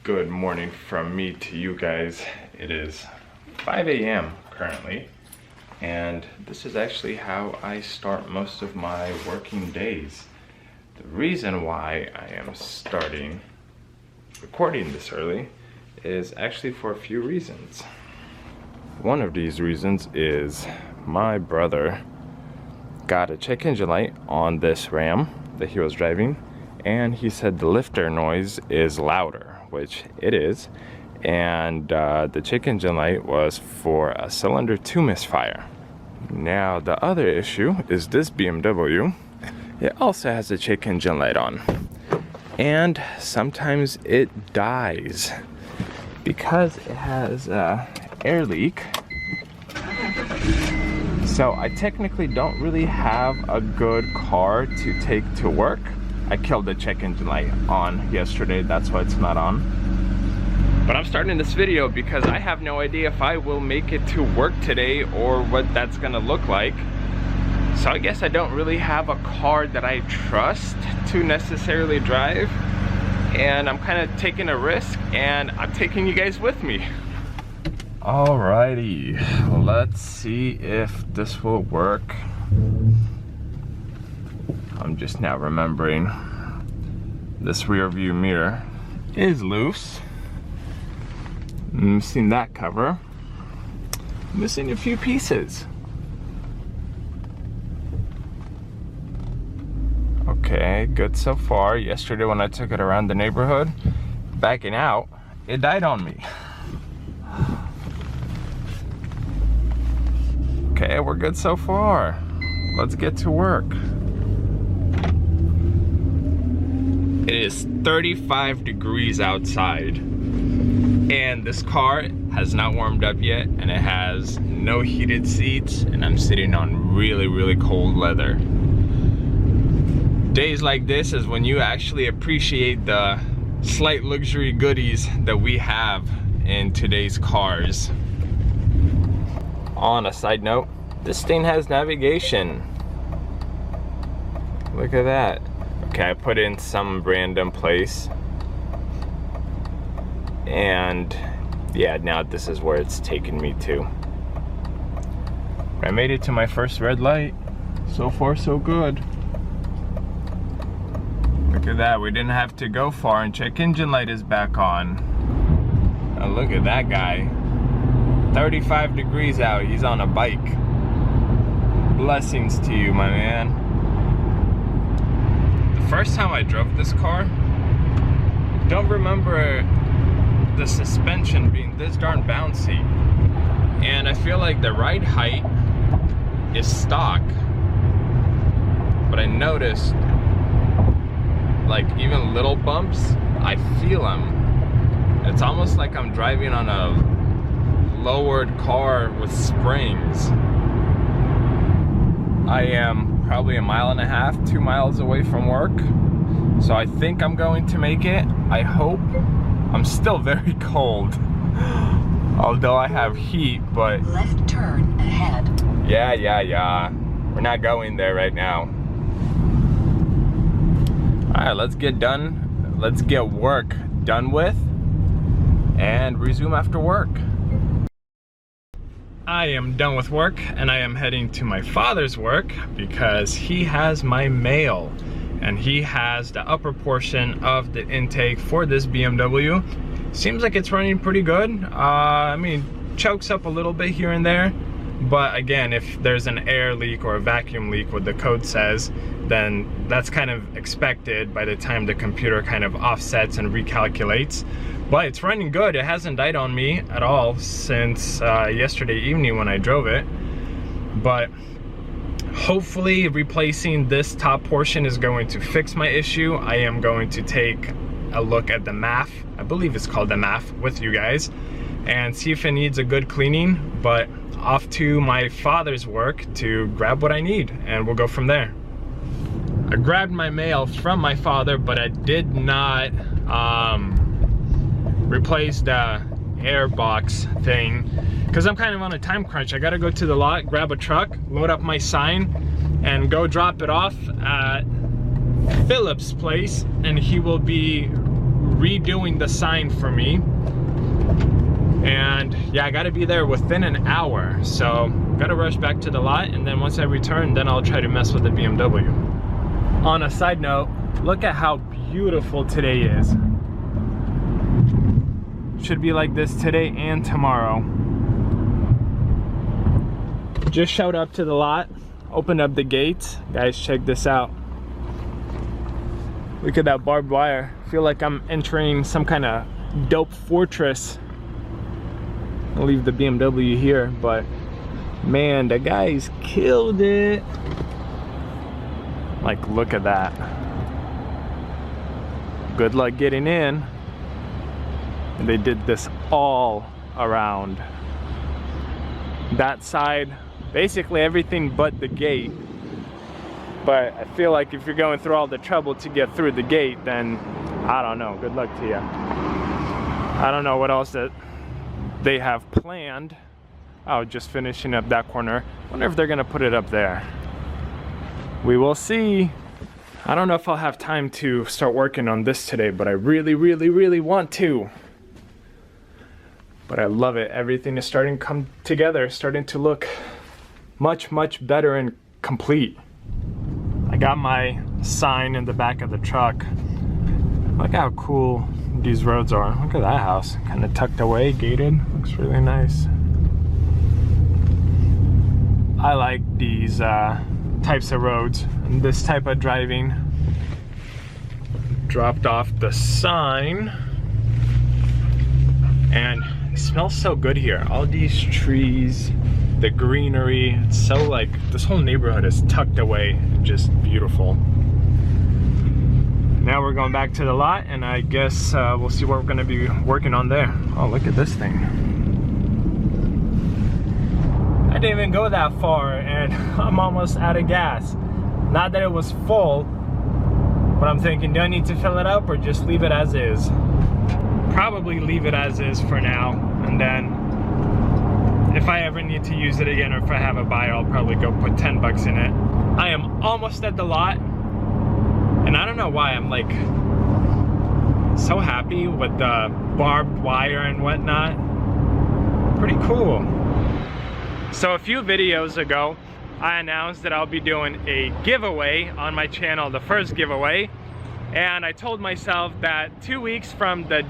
Good morning from me to you guys. It is 5 a.m. currently, and this is actually how I start most of my working days. The reason why I am starting recording this early is actually for a few reasons. One of these reasons is my brother got a check engine light on this Ram that he was driving, and he said the lifter noise is louder, which it is, and the check engine light was for a cylinder 2 misfire. Now the other issue is this BMW, it also has a check engine light on, and sometimes it dies because it has a air leak. So I technically don't really have a good car to take to work. I killed the check engine light on yesterday, that's why it's not on. But I'm starting this video because I have no idea if I will make it to work today or what that's gonna look like. So I guess I don't really have a car that I trust to necessarily drive. And I'm kind of taking a risk, and I'm taking you guys with me. Alrighty, let's see if this will work. I'm just now remembering this rear view mirror is loose. I'm missing that cover. Missing a few pieces. Okay, good so far. Yesterday when I took it around the neighborhood, backing out, it died on me. Okay, we're good so far. Let's get to work. It is 35 degrees outside, and this car has not warmed up yet, and it has no heated seats, and I'm sitting on really cold leather. Days like this is when you actually appreciate the slight luxury goodies that we have in today's cars. On a side note, this thing has navigation. Look at that. Okay, I put in some random place, and yeah, now this is where it's taken me to. I made it to my first red light. So far so good. Look at that, we didn't have to go far, and check engine light is back on. Now look at that guy. 35 degrees out, he's on a bike. Blessings to you, my man. The first time I drove this car, I don't remember the suspension being this darn bouncy. And I feel like the ride height is stock. But I noticed, like, even little bumps, I feel them. It's almost like I'm driving on a lowered car with springs. I am probably 1.5 miles, 2 miles away from work, so I think I'm going to make it. I hope. I'm still very cold, although I have heat, but left turn ahead. Yeah, we're not going there right now. All right, let's get done. Let's get work done with and resume after work. I am done with work, and I am heading to my father's work because he has my mail, and he has the upper portion of the intake for this BMW. Seems like it's running pretty good. I mean, chokes up a little bit here and there, but again, if there's an air leak or a vacuum leak, what the code says, then that's kind of expected by the time the computer kind of offsets and recalculates. But it's running good. It hasn't died on me at all since yesterday evening when I drove it. But hopefully replacing this top portion is going to fix my issue. I am going to take a look at the MAF, I believe it's called the MAF, with you guys, and see if it needs a good cleaning. But off to my father's work to grab what I need, and we'll go from there. I grabbed my mail from my father, but I did not replace the air box thing because I'm kind of on a time crunch. I gotta go to the lot, grab a truck, load up my sign, and go drop it off at Philip's place, and he will be redoing the sign for me. And yeah, I gotta be there within an hour. So gotta rush back to the lot, and then once I return, then I'll try to mess with the BMW. On a side note, look at how beautiful today is. Should be like this today and tomorrow. Just showed up to the lot, opened up the gates. Guys, check this out. Look at that barbed wire. I feel like I'm entering some kind of dope fortress. I'll leave the BMW here, but man, the guys killed it. Like, look at that. Good luck getting in. And they did this all around. That side, basically everything but the gate. But I feel like if you're going through all the trouble to get through the gate, then I don't know, good luck to you. I don't know what else that they have planned. Oh, just finishing up that corner. Wonder if they're gonna put it up there. We will see. I don't know if I'll have time to start working on this today, but I really, really, really want to. But I love it. Everything is starting to come together, starting to look much, much better and complete. I got my sign in the back of the truck. Look how cool these roads are. Look at that house, kind of tucked away, gated. Looks really nice. I like these types of roads and this type of driving. Dropped off the sign, and it smells so good here. All these trees, the greenery. It's so like, this whole neighborhood is tucked away, just beautiful. Now we're going back to the lot, and I guess we'll see what we're gonna be working on there. Oh, look at this thing. I didn't even go that far, and I'm almost out of gas. Not that it was full, but I'm thinking, do I need to fill it up or just leave it as is? Probably leave it as is for now, and then if I ever need to use it again, or if I have a buyer, I'll probably go put 10 bucks in it. I am almost at the lot, and I don't know why I'm like so happy with the barbed wire and whatnot. Pretty cool. So a few videos ago, I announced that I'll be doing a giveaway on my channel, the first giveaway, and I told myself that 2 weeks from the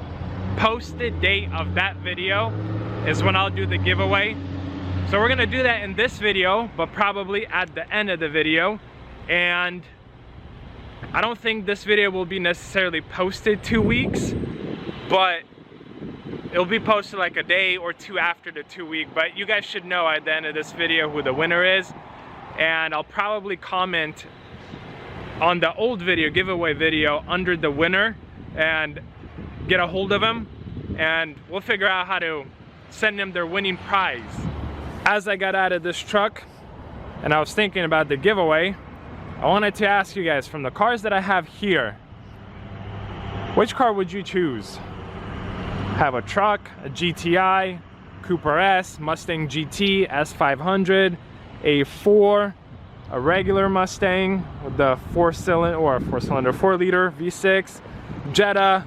posted date of that video is when I'll do the giveaway. So we're gonna do that in this video, but probably at the end of the video. And I don't think this video will be necessarily posted 2 weeks, but it'll be posted like a day or two after the 2 week. But you guys should know at the end of this video who the winner is, and I'll probably comment on the old video, giveaway video, under the winner and get a hold of him, and we'll figure out how to send them their winning prize. As I got out of this truck and I was thinking about the giveaway, I wanted to ask you guys, from the cars that I have here, which car would you choose? Have a truck, a GTI, Cooper S, Mustang GT, S500, A4, a regular Mustang with the 4-liter V6, Jetta,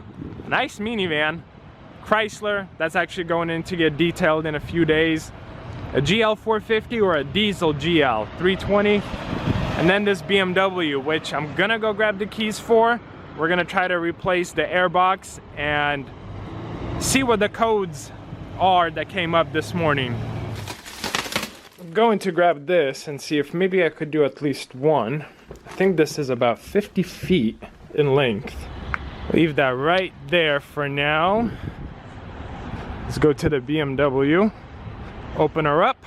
nice minivan, Chrysler, that's actually going in to get detailed in a few days, a GL 450 or a diesel GL 320, and then this BMW, which I'm gonna go grab the keys for. We're gonna try to replace the airbox and see what the codes are that came up this morning. I'm going to grab this and see if maybe I could do at least one. I think this is about 50 feet in length. Leave that right there for now. Let's go to the BMW, open her up,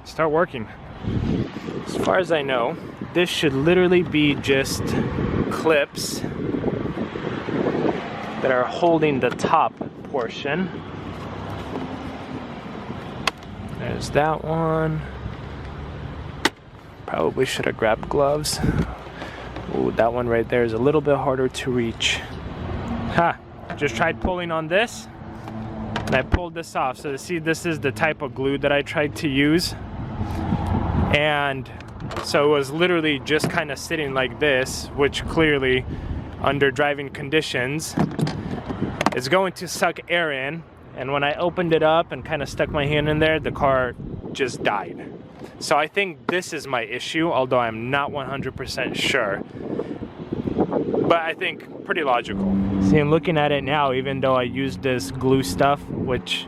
start working. As far as I know, this should literally be just clips that are holding the top portion. There's that one. Probably should have grabbed gloves. Ooh, that one right there is a little bit harder to reach. Ha! Just tried pulling on this, and I pulled this off. So see, this is the type of glue that I tried to use. And so it was literally just kind of sitting like this, which clearly, under driving conditions, it's going to suck air in, and when I opened it up and kind of stuck my hand in there, the car just died. So I think this is my issue, although I'm not 100% sure. But I think pretty logical. See, I'm looking at it now, even though I used this glue stuff, which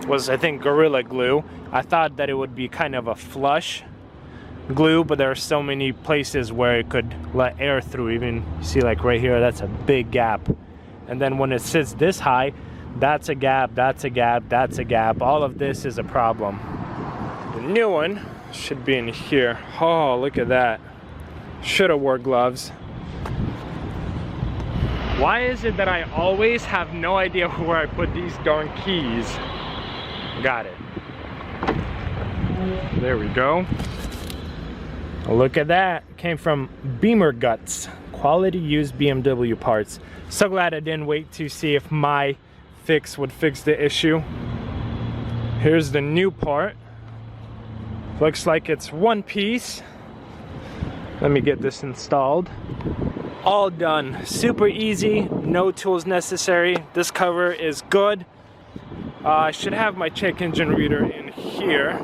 was, I think, Gorilla Glue, I thought that it would be kind of a flush glue, but there are so many places where it could let air through. Even, you see, like right here, that's a big gap. And then when it sits this high, that's a gap, that's a gap, that's a gap. All of this is a problem. The new one should be in here. Oh, look at that. Should have wore gloves. Why is it that I always have no idea where I put these darn keys? Got it. There we go. Look at that. Came from Beamer Guts. Quality used BMW parts. So glad I didn't wait to see if my fix would fix the issue. Here's the new part. Looks like it's one piece. Let me get this installed. All done. Super easy. No tools necessary. This cover is good. I should have my check engine reader in here.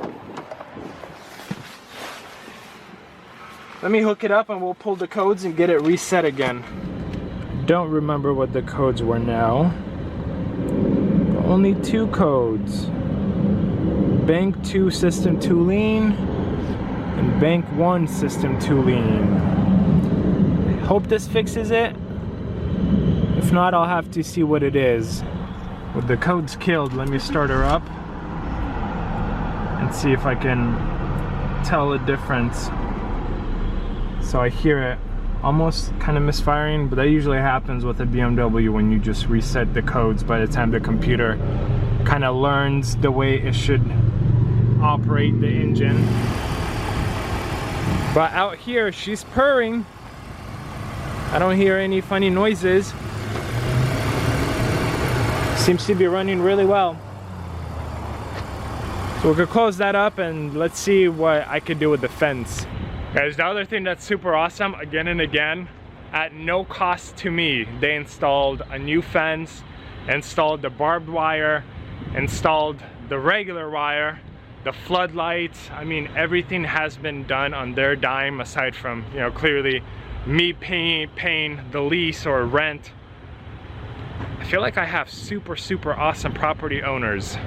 Let me hook it up and we'll pull the codes and get it reset again. Don't remember what the codes were now. Only 2 codes. Bank 2 system tooling and Bank 1 system tooling. Hope this fixes it. If not, I'll have to see what it is. With the codes killed, let me start her up and see if I can tell the difference. So I hear it almost kind of misfiring, but that usually happens with a BMW when you just reset the codes by the time the computer kind of learns the way it should operate the engine. But out here, she's purring. I don't hear any funny noises. Seems to be running really well. So we could close that up and let's see what I could do with the fence. Guys, the other thing that's super awesome, again and again, at no cost to me, they installed a new fence, installed the barbed wire, installed the regular wire, the floodlights. I mean, everything has been done on their dime, aside from, you know, clearly me paying the lease or rent. I feel like I have super awesome property owners.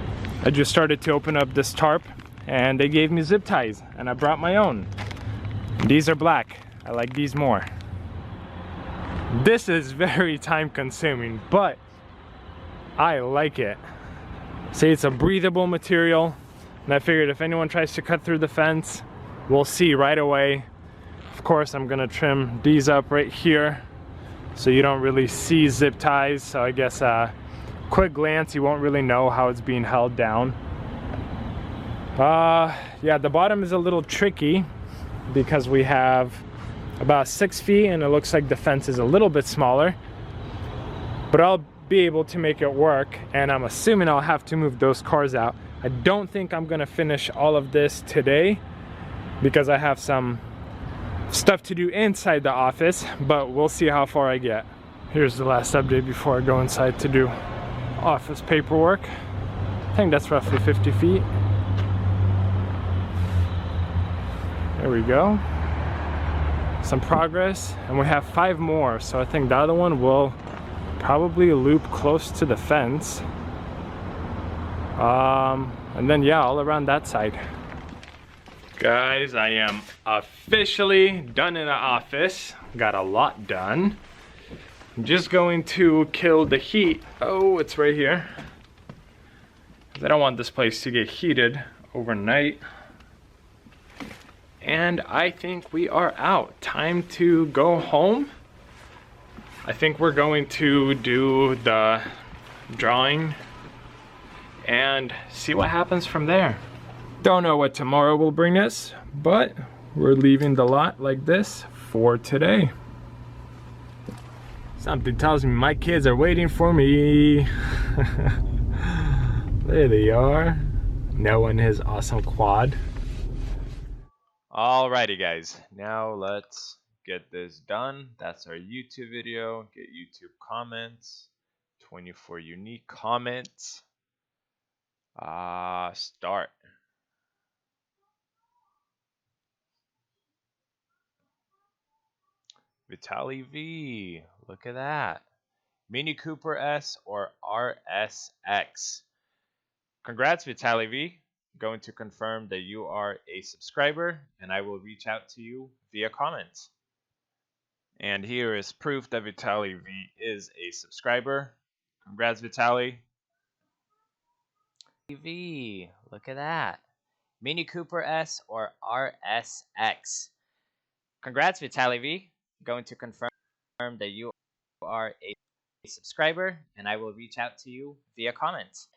I just started to open up this tarp and they gave me zip ties and I brought my own. These are black. I like these more. This is very time consuming, but I like it. See, it's a breathable material, and I figured if anyone tries to cut through the fence, we'll see right away. Of course, I'm gonna trim these up right here so you don't really see zip ties. So I guess quick glance, you won't really know how it's being held down. Yeah, the bottom is a little tricky because we have about 6 feet and it looks like the fence is a little bit smaller, but I'll be able to make it work, and I'm assuming I'll have to move those cars out. I don't think I'm gonna finish all of this today because I have some stuff to do inside the office, but we'll see how far I get. Here's the last update before I go inside to do office paperwork. I think that's roughly 50 feet. There we go. Some progress, and we have 5 more, so I think the other one will probably loop close to the fence. And then yeah, all around that side. Guys, I am officially done in the office. Got a lot done. I'm just going to kill the heat. Oh, it's right here. 'Cause I don't want this place to get heated overnight. And I think we are out. Time to go home. I think we're going to do the drawing and see what happens from there. Don't know what tomorrow will bring us, but we're leaving the lot like this for today. Something tells me my kids are waiting for me. There they are. Noah and his awesome quad. Alrighty guys, now let's get this done. That's our YouTube video. Get YouTube comments, 24 unique comments. Start. Vitaly V, look at that. Mini Cooper S or RSX. Congrats, Vitaly V. Going to confirm that you are a subscriber, and I will reach out to you via comments. And here is proof that Vitaly V is a subscriber. Congrats, Vitaly. V, look at that. Mini Cooper S or RSX. Congrats, Vitaly V. Going to confirm that you are a subscriber, and I will reach out to you via comments.